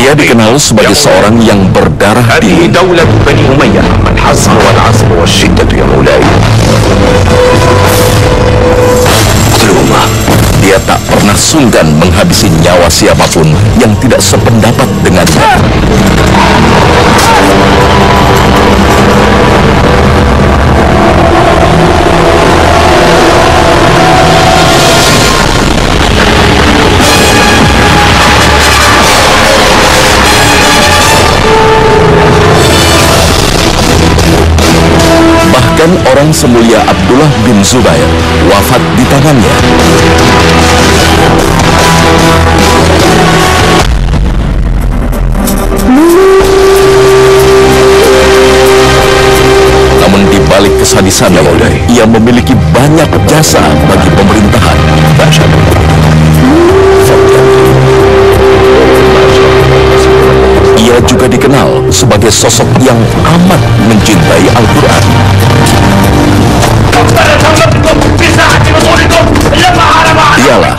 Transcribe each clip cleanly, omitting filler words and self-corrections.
Dia dikenal sebagai seorang yang berdarah dingin. Dia tak pernah sungkan menghabisi nyawa siapapun yang tidak sependapat dengannya. Bahkan orang semulia Abdullah bin Zubair wafat di tangannya. Namun di balik kesadisannya, ia memiliki banyak jasa bagi pemerintahan. Ia juga dikenal sebagai sosok yang amat mencintai Al-Quran. Dialah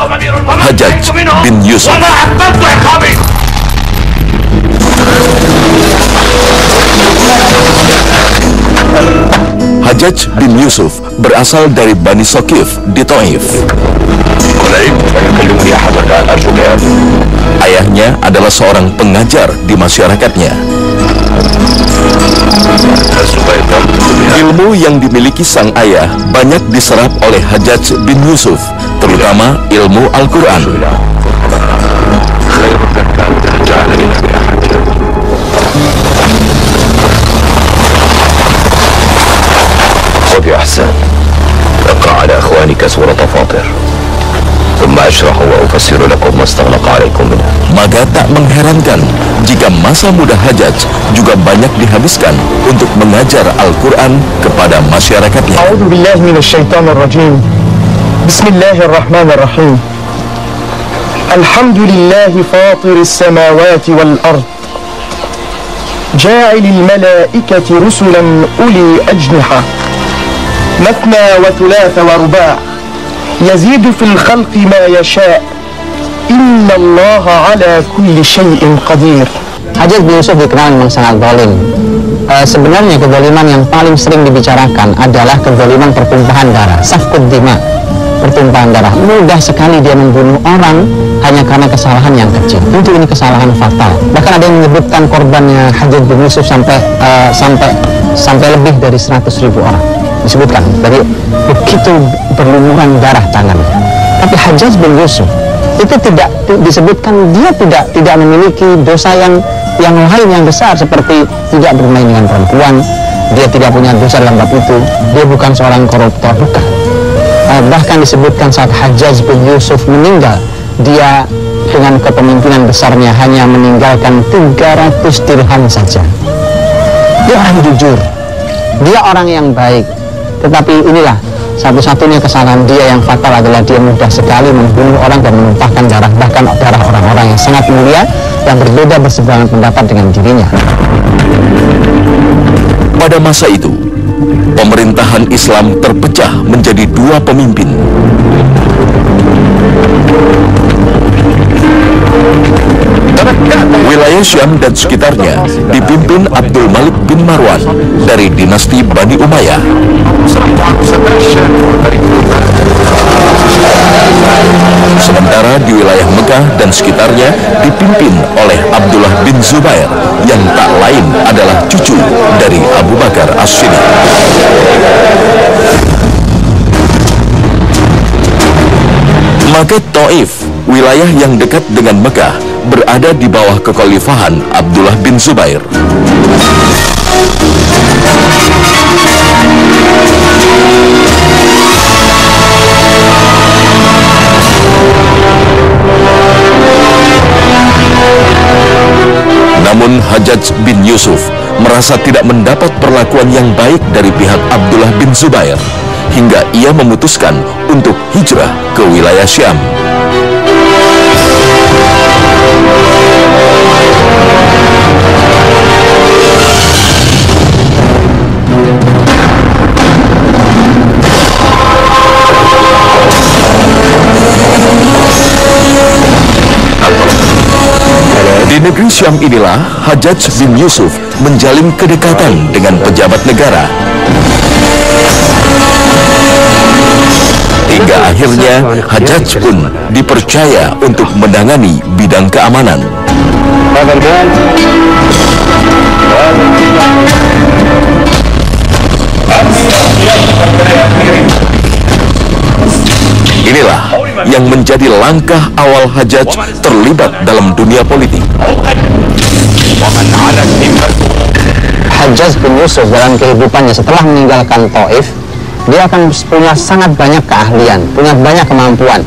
Hajjaj bin Yusuf. Hajjaj bin Yusuf berasal dari Bani Saqif di Taif. Ayahnya adalah seorang pengajar di masyarakatnya. Ilmu yang dimiliki sang ayah banyak diserap oleh Hajjaj bin Yusuf, terutama ilmu Al-Quran. خذ يا حسان اقرأ على أخوانك سورة فاطر ثم أشرح وأفسر لكم ما استغلق عليكم منها. Maka tak mengherankan jika masa muda Hajjaj juga banyak dihabiskan untuk mengajar Al-Quran kepada masyarakatnya. A'udzu billahi minasyaitonir rajim. Bismillahirrahmanirrahim. Alhamdulillahi fatiris samawati wal ard. Ja'ilil malaikati rusulan uli ajniha. Mathna wa thulatha wa ruba'. Yazidu fil khalqi ma yasha'. Inna Allaha ala kulli syai'in qadir. Hajjaj bin Yusuf dikenal memang sangat zalim. Sebenarnya kezaliman yang paling sering dibicarakan adalah kezaliman pertumpahan darah, safkud dima, pertumpahan darah. Mudah sekali dia membunuh orang hanya karena kesalahan yang kecil. Tentu ini kesalahan fatal. Bahkan ada yang menyebutkan korbannya Hajjaj bin Yusuf sampai lebih dari 100.000 orang. Disebutkan dari begitu berlumuran darah tangannya. Tapi Hajjaj bin Yusuf itu tidak disebutkan, dia tidak memiliki dosa yang lain yang besar, seperti tidak bermain dengan perempuan. Dia tidak punya dosa dalam bab itu. Dia bukan seorang koruptor, bukan. Bahkan disebutkan saat Hajjaj bin Yusuf meninggal, dia dengan kepemimpinan besarnya hanya meninggalkan 300 dirham saja. Dia orang jujur, dia orang yang baik. Tetapi inilah satu-satunya kesalahan dia yang fatal adalah dia mudah sekali membunuh orang dan menumpahkan darah, bahkan darah orang-orang yang sangat mulia yang berbeda berseberangan pendapat dengan dirinya. Pada masa itu, pemerintahan Islam terpecah menjadi dua pemimpin. Wilayah Syam dan sekitarnya dipimpin Abdul Malik bin Marwan dari dinasti Bani Umayyah. Sementara di wilayah Mekah dan sekitarnya dipimpin oleh Abdullah bin Zubair yang tak lain adalah cucu dari Abu Bakar As-Siddiq. Maka Taif, wilayah yang dekat dengan Mekah, berada di bawah kekhalifahan Abdullah bin Zubair. Namun Hajjaj bin Yusuf merasa tidak mendapat perlakuan yang baik dari pihak Abdullah bin Zubair, hingga ia memutuskan untuk hijrah ke wilayah Syam. Di negeri Syam inilah Hajjaj bin Yusuf menjalin kedekatan dengan pejabat negara. Hingga akhirnya Hajjaj pun dipercaya untuk menangani bidang keamanan. Inilah yang menjadi langkah awal Hajjaj terlibat dalam dunia politik. Hajjaj bin Yusuf dalam kehidupannya setelah meninggalkan Taif, dia akan punya sangat banyak keahlian, punya banyak kemampuan.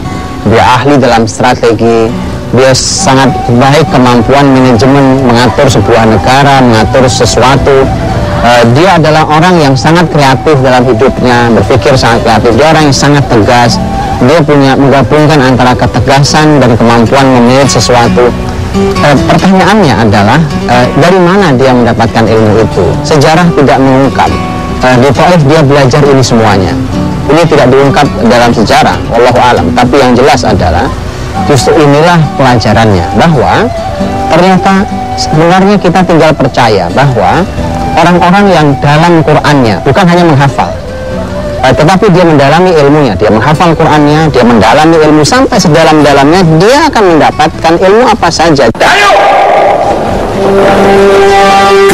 Dia ahli dalam strategi, dia sangat baik kemampuan manajemen, mengatur sebuah negara, mengatur sesuatu. Dia adalah orang yang sangat kreatif dalam hidupnya, berpikir sangat kreatif. Dia orang yang sangat tegas. Dia punya menggabungkan antara ketegasan dan kemampuan memanage sesuatu. Pertanyaannya adalah dari mana dia mendapatkan ilmu itu? Sejarah tidak mengungkap. Di Taif dia belajar ini semuanya. Ini tidak diungkap dalam sejarah, wallahu alam. Tapi yang jelas adalah justru inilah pelajarannya, bahwa ternyata sebenarnya kita tinggal percaya bahwa orang-orang yang dalam Qur'annya bukan hanya menghafal, tetapi dia mendalami ilmunya, dia menghafal Qur'annya, dia mendalami ilmu sampai sedalam-dalamnya, dia akan mendapatkan ilmu apa saja.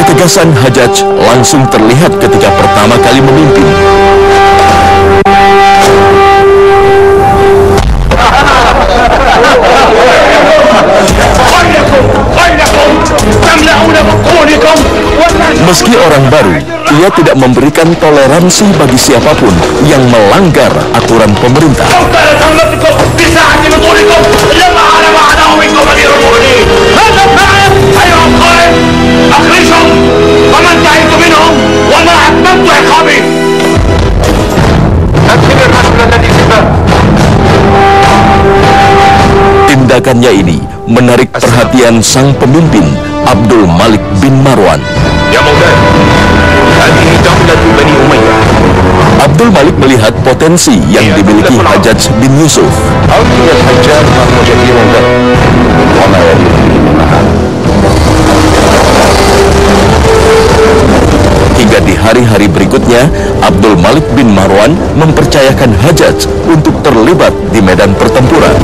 Ketegasan Hajjaj langsung terlihat ketika pertama kali memimpin. Meski orang baru, ia tidak memberikan toleransi bagi siapapun yang melanggar aturan pemerintah. Tindakannya ini menarik perhatian sang pemimpin Abdul Malik bin Marwan. Ya Maulana, hadhihi dawlatu Bani Umayyah. Abdul Malik melihat potensi yang dimiliki Hajjaj bin Yusuf. Hingga di hari-hari berikutnya, Abdul Malik bin Marwan mempercayakan Hajjaj untuk terlibat di medan pertempuran.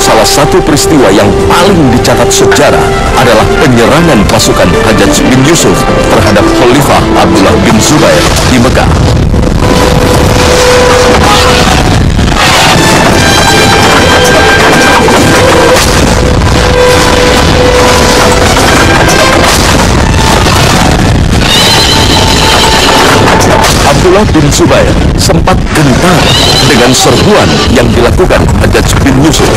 Salah satu peristiwa yang paling dicatat sejarah adalah penyerangan pasukan Hajjaj bin Yusuf terhadap Khalifah Abdullah bin Zubair di Mekah. Abdullah bin Zubair sempat gentar dengan serbuan yang dilakukan Hajjaj bin Yusuf.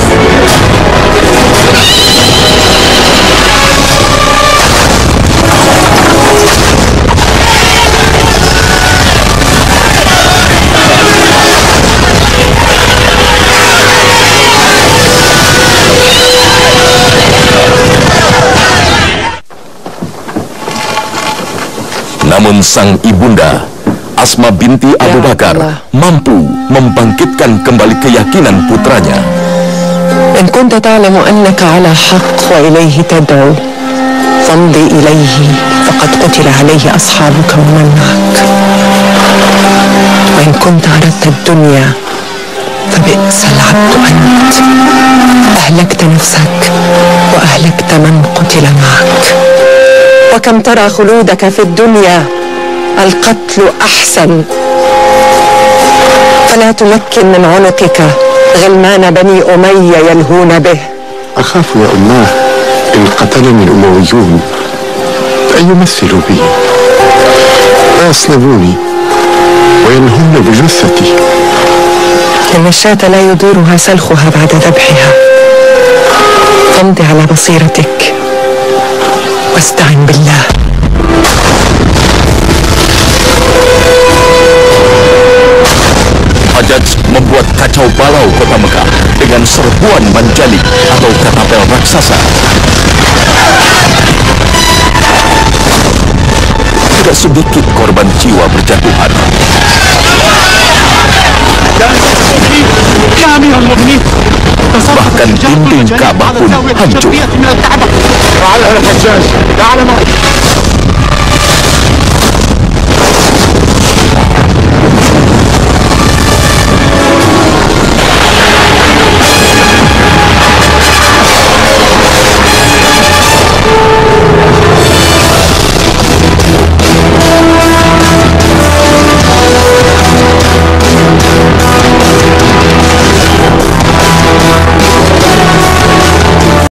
Namun sang ibunda Asma binti Abu Bakar mampu membangkitkan kembali keyakinan putranya. إن كنت تعلم أنك على حق وإليه تدعو فامضي إليه فقد قتل عليه أصحابك ومن معك وإن كنت أردت الدنيا فبئس العبد أنت أهلكت نفسك وأهلكت من قتل معك وكم ترى خلودك في الدنيا القتل أحسن فلا تمكن من عنقك غلمان بني أمية يلهون به. أخاف يا أماه إن قتلني الأمويون أن يمثلوا بي ويصلبوني وينهون بجثتي. إن الشاة لا يدورها سلخها بعد ذبحها فامضي على بصيرتك واستعن بالله. Hajjaj membuat kacau balau kota Mekah dengan serbuan manjalik atau katapel raksasa. tidak sedikit korban jiwa berjatuhan. Bahkan dinding Ka'bah pun hancur.